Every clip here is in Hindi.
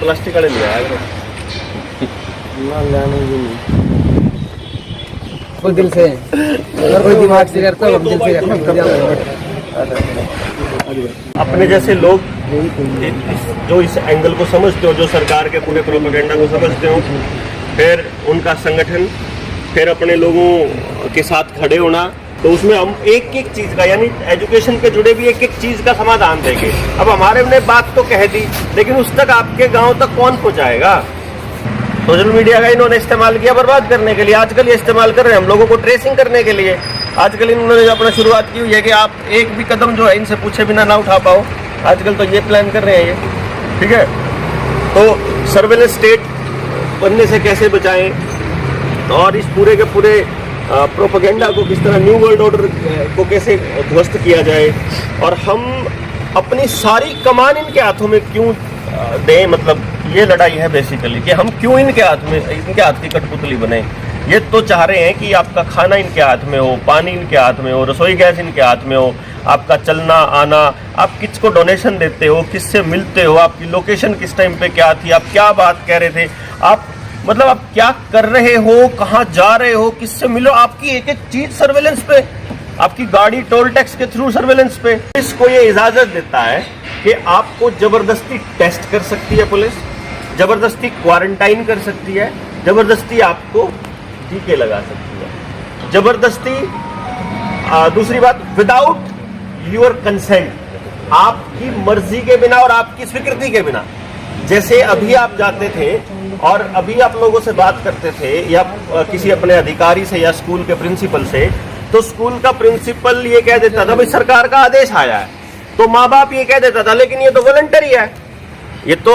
प्लास्टिक वाले लिया है कोई दिल से अगर कोई दिमाग से करता है दिल से करता अपने जैसे लोग जो इस एंगल को समझते हो, जो सरकार के पूरे प्रोपेगेंडा को समझते हो, फिर उनका संगठन, फिर अपने लोगों के साथ खड़े होना, तो उसमें हम एक एक चीज का, यानी एजुकेशन के जुड़े भी एक एक चीज का समाधान देंगे। अब हमारे ने बात तो कह दी, लेकिन उस तक आपके गांव तक कौन पहुंचाएगा? सोशल मीडिया का इन्होंने इस्तेमाल किया बर्बाद करने के लिए, आजकल ये इस्तेमाल कर रहे हैं हम लोगों को ट्रेसिंग करने के लिए। आजकल इन्होंने अपना शुरुआत की हुई है कि आप एक भी कदम जो है इनसे पूछे बिना ना उठा पाओ। आजकल तो ये प्लान कर रहे हैं ये, ठीक है। तो सर्वेलेंस स्टेट बनने से कैसे बचाएं और इस पूरे के पूरे प्रोपेगेंडा को किस तरह, न्यू वर्ल्ड ऑर्डर को कैसे ध्वस्त किया जाए, और हम अपनी सारी कमान इनके हाथों में क्यों दें। मतलब ये लड़ाई है बेसिकली कि हम क्यों इनके हाथ की कठपुतली बने। ये तो चाह रहे हैं कि आपका खाना इनके हाथ में हो, पानी इनके हाथ में हो, रसोई गैस इनके हाथ में हो, आपका चलना आना, आप किसको डोनेशन देते हो, किससे मिलते हो, आपकी लोकेशन किस टाइम पे क्या थी, आप क्या बात कह रहे थे, आप मतलब आप क्या कर रहे हो, कहाँ जा रहे हो, किससे मिलो, आपकी एक एक चीज सर्वेलेंस पे, आपकी गाड़ी टोल टैक्स के थ्रू सर्वेलेंस पे। इसको ये इजाजत देता है कि आपको जबरदस्ती टेस्ट कर सकती है पुलिस, जबरदस्ती क्वारंटाइन कर सकती है, जबरदस्ती आपको टीके लगा सकती है, जबरदस्ती दूसरी बात विदाउट योर कंसेंट, आपकी मर्जी के बिना और आपकी स्वीकृति के बिना। जैसे अभी आप जाते थे और अभी आप लोगों से बात करते थे या किसी अपने अधिकारी से या स्कूल के प्रिंसिपल से, तो स्कूल का प्रिंसिपल ये कह देता था भाई सरकार का आदेश आया है, तो माँ बाप ये कह देता था लेकिन ये तो वॉलंटरी है, ये तो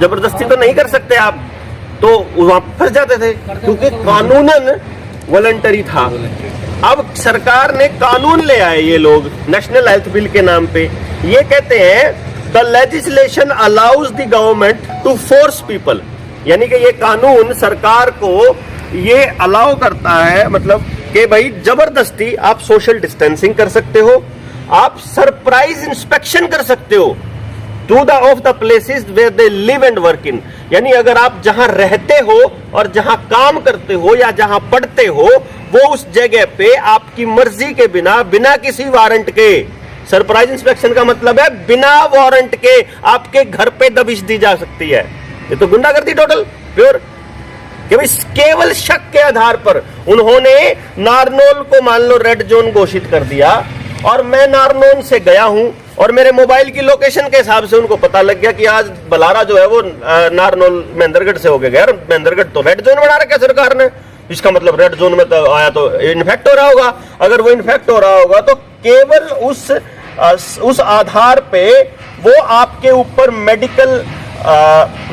जबरदस्ती तो नहीं कर सकते आप, तो वहां फंस जाते थे क्योंकि कानूनन वॉलंटरी था। अब सरकार ने कानून ले आए ये लोग नेशनल हेल्थ बिल के नाम पे, ये कहते हैं the legislation allows the government to force people, यानी कि ये कानून सरकार को ये अलाउ करता है, मतलब कि भाई जबरदस्ती आप सोशल डिस्टेंसिंग कर सकते हो, आप सरप्राइज इंस्पेक्शन कर सकते हो to the of the places where they live and work in, यानी अगर आप जहां रहते हो और जहां काम करते हो या जहां पढ़ते हो वो उस जगह पे आपकी मर्जी के बिना, बिना किसी वारंट के, सरप्राइज इंस्पेक्शन का मतलब है बिना वारंट के आपके घर पे दबिश दी जा सकती है। ये तो गुंडागर्दी टोटल प्योर, कि भाई केवल शक के आधार पर उन्होंने नारनौल को मान लो रेड जोन घोषित कर दिया और मैं नारनौल से गया हूं और मेरे मोबाइल की लोकेशन के हिसाब से उनको पता लग गया कि आज बलारा जो है वो नारनौल महेंद्रगढ़ से होके गया, महेंद्रगढ़ तो रेड जोन बना रखा सरकार ने, इसका मतलब रेड जोन में तो आया तो इन्फेक्ट हो रहा होगा। अगर वो इन्फेक्ट हो रहा होगा तो केवल उस आधार पे वो आपके ऊपर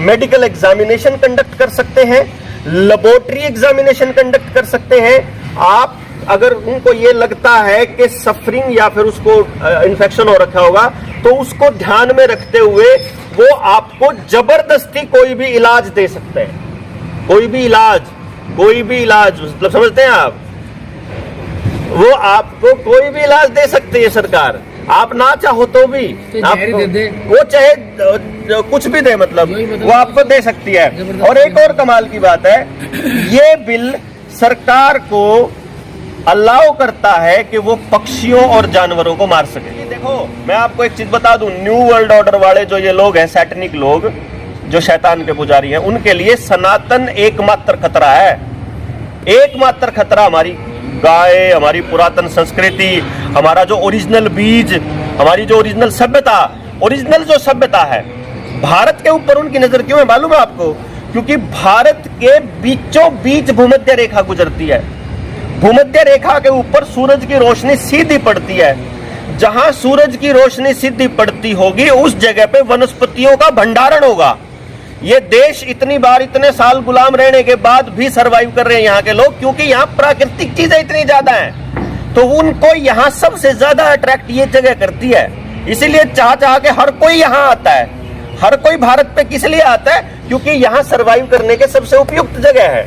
मेडिकल एग्जामिनेशन कंडक्ट कर सकते हैं, लेबोरेटरी एग्जामिनेशन कंडक्ट कर सकते हैं। आप अगर उनको ये लगता है कि सफरिंग या फिर उसको इन्फेक्शन हो रखा होगा तो उसको ध्यान में रखते हुए वो आपको जबरदस्ती कोई भी इलाज दे सकते हैं, कोई भी इलाज मतलब समझते हैं आप, वो आपको कोई भी इलाज दे सकती है सरकार, आप ना चाहो तो भी आपको वो चाहे कुछ भी दे, मतलब वो आपको दे सकती है। और एक और कमाल की बात है, ये बिल सरकार को अलाउ करता है कि वो पक्षियों और जानवरों को मार सके। ये देखो मैं आपको एक चीज बता दूं, न्यू वर्ल्ड ऑर्डर वाले जो ये लोग हैं, सैटनिक लोग जो शैतान के पुजारी हैं, उनके लिए सनातन एकमात्र खतरा है, एकमात्र खतरा हमारी गाय, हमारी पुरातन संस्कृति, हमारा जो ओरिजिनल बीज, हमारी जो ओरिजिनल सभ्यता है। भारत के ऊपर उनकी नजर क्यों है मालूम है आपको? क्योंकि भारत के बीचों बीच भूमध्य रेखा गुजरती है, भूमध्य रेखा के ऊपर सूरज की रोशनी सीधी पड़ती है, जहां सूरज की रोशनी सीधी पड़ती होगी उस जगह पे वनस्पतियों का भंडारण होगा। ये देश इतनी बार इतने साल गुलाम रहने के बाद भी सरवाइव कर रहे हैं यहाँ के लोग, क्योंकि यहाँ प्राकृतिक चीजें इतनी ज्यादा हैं, तो उनको यहाँ सबसे ज्यादा अट्रैक्ट ये जगह करती है। इसीलिए चाह के हर कोई यहाँ आता है, हर कोई भारत पे किस लिए आता है? क्योंकि यहाँ सरवाइव करने के सबसे उपयुक्त जगह है।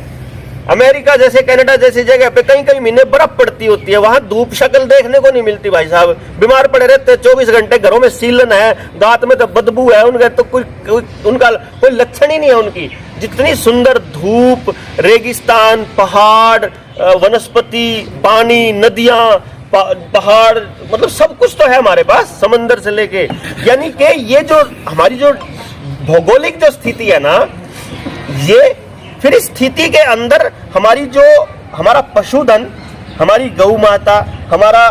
अमेरिका जैसे कनाडा जैसी जगह पे कई कई महीने बर्फ पड़ती होती है, वहां धूप शक्ल देखने को नहीं मिलती भाई साहब, बीमार पड़े रहते 24 घंटे, घरों में सीलन है, दांत में तो बदबू है, उनका तो उनका कोई लक्षण ही नहीं है उनकी। जितनी सुंदर धूप, रेगिस्तान, पहाड़, वनस्पति, पानी, नदियां, पहाड़, मतलब सब कुछ तो है हमारे पास, समंदर से लेके। यानी कि ये जो हमारी जो भौगोलिक जो स्थिति है ना, ये फिर इस स्थिति के अंदर हमारा पशुधन, हमारी गौ माता, हमारा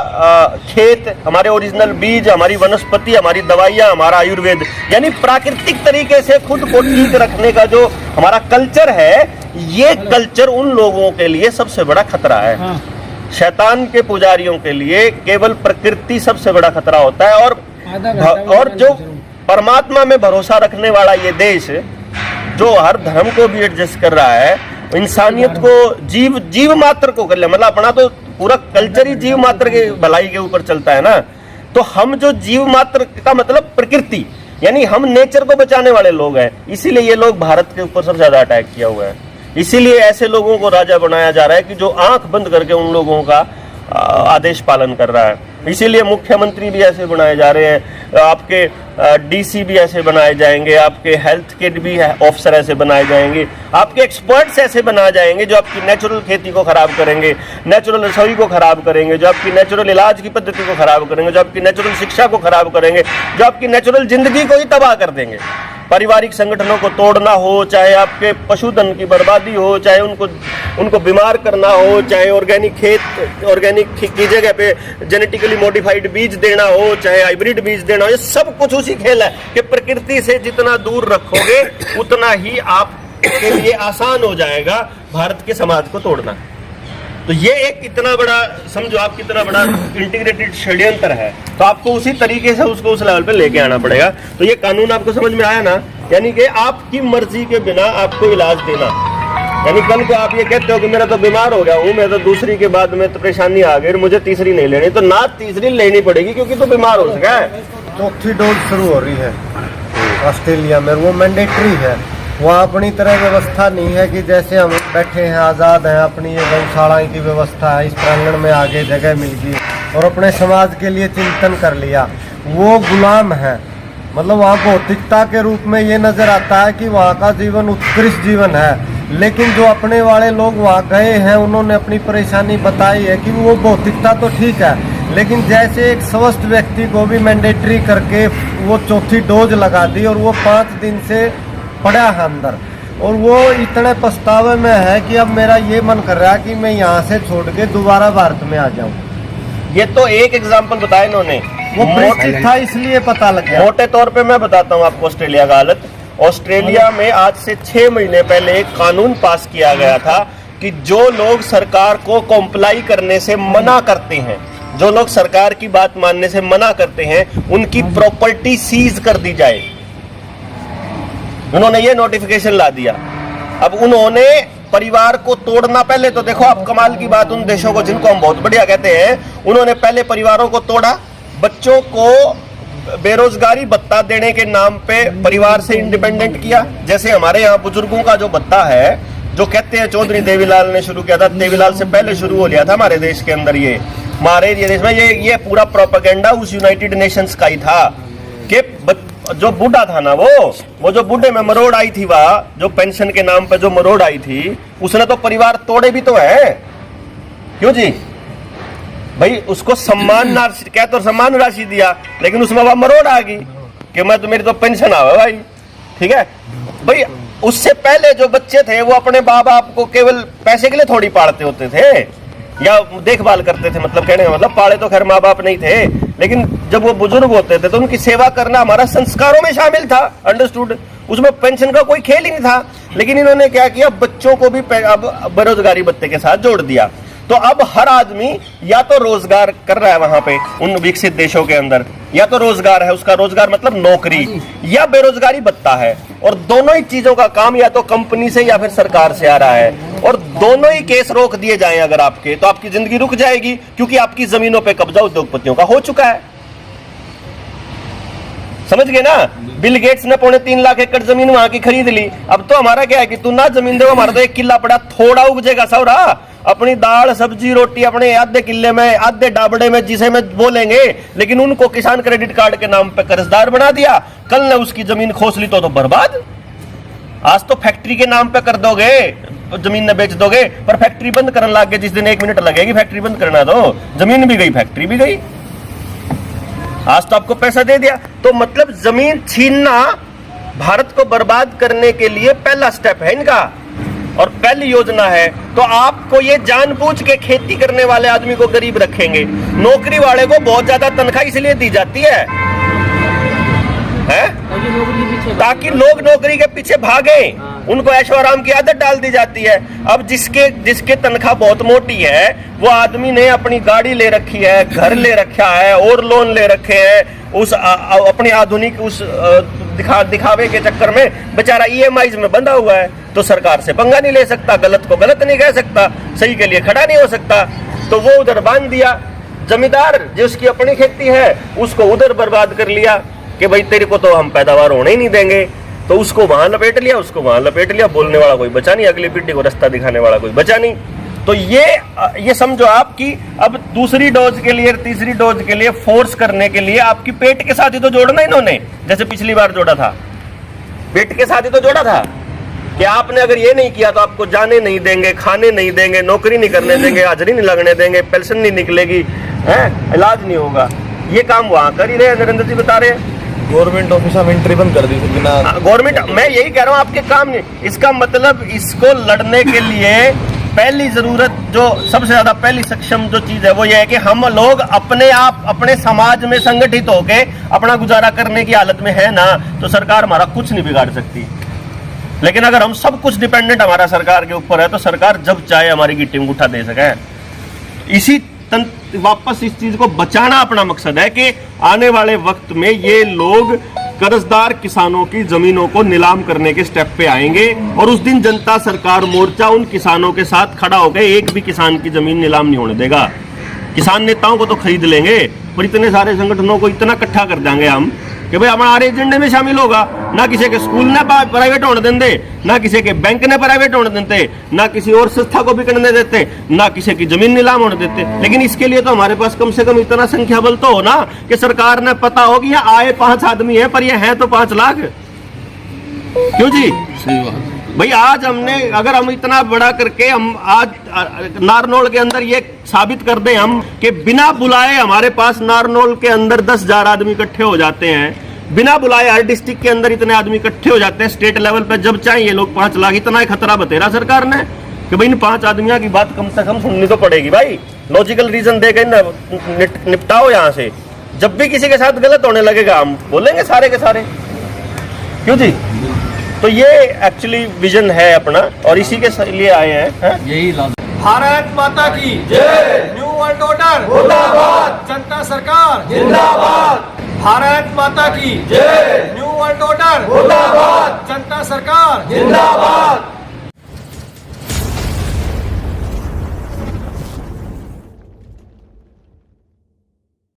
खेत, हमारे ओरिजिनल बीज, हमारी वनस्पति, हमारी दवाइयाँ, हमारा आयुर्वेद, यानी प्राकृतिक तरीके से खुद को ठीक रखने का जो हमारा कल्चर है, ये कल्चर उन लोगों के लिए सबसे बड़ा खतरा है। हाँ। शैतान के पुजारियों के लिए केवल प्रकृति सबसे बड़ा खतरा होता है। और जो परमात्मा में भरोसा रखने वाला ये देश, जो हर धर्म को भी एडजस्ट कर रहा है, इंसानियत को, जीव मात्र को कर ले, मतलब अपना तो पूरा कल्चर ही जीव मात्र के भलाई के ऊपर चलता है ना। तो हम जो जीव मात्र का मतलब प्रकृति, यानी हम नेचर को बचाने वाले लोग हैं, इसीलिए ये लोग भारत के ऊपर सबसे ज्यादा अटैक किया हुआ है। इसीलिए ऐसे लोगों को राजा बनाया जा रहा है कि जो आंख बंद करके उन लोगों का आदेश पालन कर रहा है। इसीलिए मुख्यमंत्री भी ऐसे बनाए जा रहे हैं, आपके डीसी भी ऐसे बनाए जाएंगे, आपके हेल्थ के भी ऑफिसर ऐसे बनाए जाएंगे, आपके एक्सपर्ट्स ऐसे बनाए जाएंगे जो आपकी नेचुरल खेती को खराब करेंगे, नेचुरल रसोई को खराब करेंगे, जो आपकी नेचुरल इलाज की पद्धति को खराब करेंगे, जो आपकी नेचुरल शिक्षा को खराब करेंगे, जो आपकी नेचुरल जिंदगी को ही तबाह कर देंगे। पारिवारिक संगठनों को तोड़ना हो, चाहे आपके पशुधन की बर्बादी हो, चाहे उनको बीमार करना हो, चाहे ऑर्गेनिक की जगह पे जेनेटिकली मॉडिफाइड बीज देना हो, चाहे हाइब्रिड बीज देना हो, ये सब कुछ उसी खेल है कि प्रकृति से जितना दूर रखोगे उतना ही आपके लिए आसान हो जाएगा भारत के समाज को तोड़ना। तो ये एक इतना बड़ा, समझो आप कितना बड़ा इंटीग्रेटेड षड्यंत्र है, तो आपको उसी तरीके से उसको उस लेवल पे लेके आना पड़ेगा। तो ये कानून आपको समझ में आया ना, यानी कि आपकी मर्जी के बिना आपको इलाज देना, यानी कल को आप ये कहते हो कि मेरा तो बीमार हो गया हूँ, मैं तो दूसरी के बाद में तो परेशानी आ गई, मुझे तीसरी नहीं लेनी, तो ना तीसरी लेनी पड़ेगी क्योंकि तो बीमार हो सका है। चौथी डोज शुरू हो रही है ऑस्ट्रेलिया में, वो मैंडेटरी है। वहाँ अपनी तरह व्यवस्था नहीं है कि जैसे हम बैठे हैं आज़ाद हैं, अपनी ये गौशाला की व्यवस्था है, इस प्रांगण में आगे जगह मिल गई और अपने समाज के लिए चिंतन कर लिया, वो गुलाम है। मतलब वहाँ भौतिकता के रूप में ये नज़र आता है कि वहाँ का जीवन उत्कृष्ट जीवन है, लेकिन जो अपने वाले लोग वहाँ गए हैं उन्होंने अपनी परेशानी बताई है कि वो भौतिकता तो ठीक है, लेकिन जैसे एक स्वस्थ व्यक्ति को भी मैंडेटरी करके वो चौथी डोज लगा दी और वो 5 दिन से पड़ा है अंदर, और वो इतने पछतावे में है कि अब मेरा ये मन कर रहा है कि मैं यहाँ से छोड़ के दोबारा भारत में आ जाऊँ। ये तो एक एग्जाम्पल बताया इन्होंने, वो परिचित था इसलिए पता लग गया। मोटे तौर पे मैं बताता हूँ आपको ऑस्ट्रेलिया का हालत। ऑस्ट्रेलिया में आज से 6 महीने पहले एक कानून पास किया गया था कि जो लोग सरकार को कॉम्प्लाई करने से मना करते हैं, जो लोग सरकार की बात मानने से मना करते हैं, उनकी प्रॉपर्टी सीज कर दी जाए। उन्होंने ये नोटिफिकेशन ला दिया। अब उन्होंने परिवार को तोड़ना, पहले तो देखो आप कमाल की बात, उन देशों को जिनको हम बहुत बढ़िया कहते हैं, उन्होंने पहले परिवारों को तोड़ा, बच्चों को बेरोजगारी भत्ता देने के नाम पे परिवार से इंडिपेंडेंट किया। जैसे हमारे यहाँ बुजुर्गों का जो भत्ता है, जो कहते हैं चौधरी देवीलाल ने शुरू किया था, देवीलाल से पहले शुरू हो लिया था हमारे देश के अंदर, ये हमारे देश में ये पूरा प्रोपेगेंडा उस यूनाइटेड नेशंस का ही था कि जो बूढ़ा था ना, वो जो बूढ़े में मरोड़ आई थी, वह जो पेंशन के नाम पे जो मरोड़ आई थी, उसने तो परिवार तोड़े भी तो है। क्यों जी भाई, उसको सम्मान राशि, क्या तो सम्मान राशि दिया, लेकिन उसमें वह मरोड़ आ गई कि मैं तो, मेरी तो पेंशन आवे भाई, ठीक है भाई। उससे पहले जो बच्चे थे वो अपने बाप बाप को केवल पैसे के लिए थोड़ी पालते होते थे या देखभाल करते थे, मतलब कहने का मतलब पाले तो खैर माँ बाप नहीं थे, लेकिन जब वो बुजुर्ग होते थे तो उनकी सेवा करना हमारा संस्कारों में शामिल था, अंडरस्टूड। उसमें पेंशन का कोई खेल ही नहीं था, लेकिन इन्होंने क्या किया, बच्चों को भी अब बेरोजगारी भत्ते के साथ जोड़ दिया। तो अब हर आदमी या तो रोजगार कर रहा है वहां पे उन विकसित देशों के अंदर, या तो रोजगार है, उसका रोजगार मतलब नौकरी, या बेरोजगारी भत्ता है, और दोनों ही चीजों का काम या तो कंपनी से या फिर सरकार से आ रहा है। और दोनों ही केस रोक दिए जाएं अगर आपके, तो आपकी जिंदगी रुक जाएगी, क्योंकि आपकी जमीनों पे कब्जा उद्योगपतियों का हो चुका है। समझ गए ना। बिल गेट्स ने 3.25 लाख एकड़ जमीन वहां की खरीद ली। अब तो हमारा क्या है कि तू ना जमीन दे, हमारा तो 1 किला पड़ा, थोड़ा उगजेगा सौरा, अपनी दाल सब्जी रोटी अपने आधे किले में आधे डाबड़े में जिसे में बोलेंगे, लेकिन उनको किसान क्रेडिट कार्ड के नाम पे कर्जदार बना दिया। कल ने उसकी जमीन खोस ली तो बर्बाद। आज तो फैक्ट्री के नाम पे कर दोगे, जमीन न बेच दोगे, पर फैक्ट्री बंद करने लग गए, जिस दिन 1 मिनट लगेगी फैक्ट्री बंद करना, तो जमीन भी गई फैक्ट्री भी गई। आज तो आपको पैसा दे दिया। तो मतलब जमीन छीनना भारत को बर्बाद करने के लिए पहला स्टेप है इनका और पहली योजना है। तो आपको ये जानबूझ के खेती करने वाले आदमी को गरीब रखेंगे, नौकरी वाले को बहुत ज्यादा तनख्वाह इसलिए दी जाती है ताकि लोग नौकरी के पीछे भागे, उनको ऐशो आराम की आदत डाल दी जाती है। अब जिसके तनख्वाह बहुत मोटी है, वो आदमी ने अपनी गाड़ी ले रखी है, घर ले रखा है और लोन ले रखे हैं, उस अपनी आधुनिक उस दिखावे के चक्कर में बेचारा EMIs में बंधा हुआ है, तो सरकार से पंगा नहीं ले सकता, गलत को गलत नहीं कह सकता, सही के लिए खड़ा नहीं हो सकता, तो वो उधर बांध दिया। जमींदार जिसकी अपनी खेती है उसको उधर बर्बाद कर लिया कि भाई तेरे को तो हम पैदावार होने ही नहीं देंगे, तो उसको वहां लपेट लिया, उसको वहां लपेट लिया, बोलने वाला कोई बचा नहीं, अगली पीढ़ी को रास्ता दिखाने वाला कोई बचा नहीं। तो ये समझो आप कि अब दूसरी डोज के लिए, तीसरी डोज के लिए फोर्स करने के लिए आपकी पेट के साथ ही तो जोड़ना इन्होंने, जैसे पिछली बार जोड़ा था, पेट के साथ ही तो जोड़ा था कि आपने अगर ये नहीं किया तो आपको जाने नहीं देंगे, खाने नहीं देंगे, नौकरी नहीं करने देंगे, हाजिरी नहीं लगने देंगे, पेंशन नहीं निकलेगी, इलाज नहीं होगा। ये काम वहां कर ही रहे, नरेंद्र जी बता रहे हैं। गवर्नमेंट ऑफिस में एंट्री बंद कर दी थी बिना गवर्नमेंट, मैं यही कह रहा हूँ आपके काम नहीं। इसका मतलब इसको लड़ने के लिए पहली जरूरत, जो सबसे ज्यादा पहली सक्षम जो चीज है वो ये है कि हम लोग अपने आप अपने समाज में संगठित होके अपना गुजारा करने की हालत में है ना, तो सरकार हमारा कुछ नहीं बिगाड़ सकती। लेकिन अगर हम सब कुछ डिपेंडेंट हमारा सरकार के ऊपर है, तो सरकार जब चाहे हमारी गिट्टी में उठा दे सके। इसी वापस इस चीज को बचाना अपना मकसद है कि आने वाले वक्त में ये लोग कर्जदार किसानों की जमीनों को नीलाम करने के स्टेप पे आएंगे, और उस दिन जनता सरकार मोर्चा उन किसानों के साथ खड़ा होकर एक भी किसान की जमीन नीलाम नहीं होने देगा। किसान नेताओं को तो खरीद लेंगे, पर इतने सारे संगठनों को इतना इकट्ठा कर देंगे हम कि भाई हमारे एजेंडे में शामिल होगा। ना किसी के स्कूल ने प्राइवेट होने देंगे, ना किसी के बैंक ने प्राइवेट होने देते, ना किसी और संस्था को बिकने देते, ना किसी की जमीन नीलाम होने देते। लेकिन इसके लिए तो हमारे पास कम से कम इतना संख्या बल तो हो ना कि सरकार ने पता हो कि यहाँ आए 5 आदमी है, पर ये है तो 5 लाख। क्यों जी? सही बात भाई आज हमने, अगर हम इतना बड़ा करके हम आज नारनौल के अंदर ये साबित कर दें हम कि बिना बुलाए हमारे पास नारनौल के अंदर 10,000 आदमी इकट्ठे हो जाते हैं, बिना बुलाए हर डिस्ट्रिक्ट के अंदर इतने आदमी इकट्ठे हो जाते हैं, स्टेट लेवल पे जब चाहे ये लोग 5 लाख, इतना ही खतरा बतेरा सरकार ने कि भाई इन 5 आदमियों की बात कम से कम सुननी तो पड़ेगी। भाई लॉजिकल रीजन दे के निपटाओ यहाँ से। जब भी किसी के साथ गलत होने लगेगा हम बोलेंगे सारे के सारे। क्यों जी? तो ये एक्चुअली विजन है अपना, और इसी के लिए आए हैं। यही भारत माता की जय। न्यू वर्ल्ड ऑर्डर जिंदाबाद। जनता सरकार जिंदाबाद। भारत माता की जय। न्यू वर्ल्ड ऑर्डर जिंदाबाद। जनता सरकार जिंदाबाद।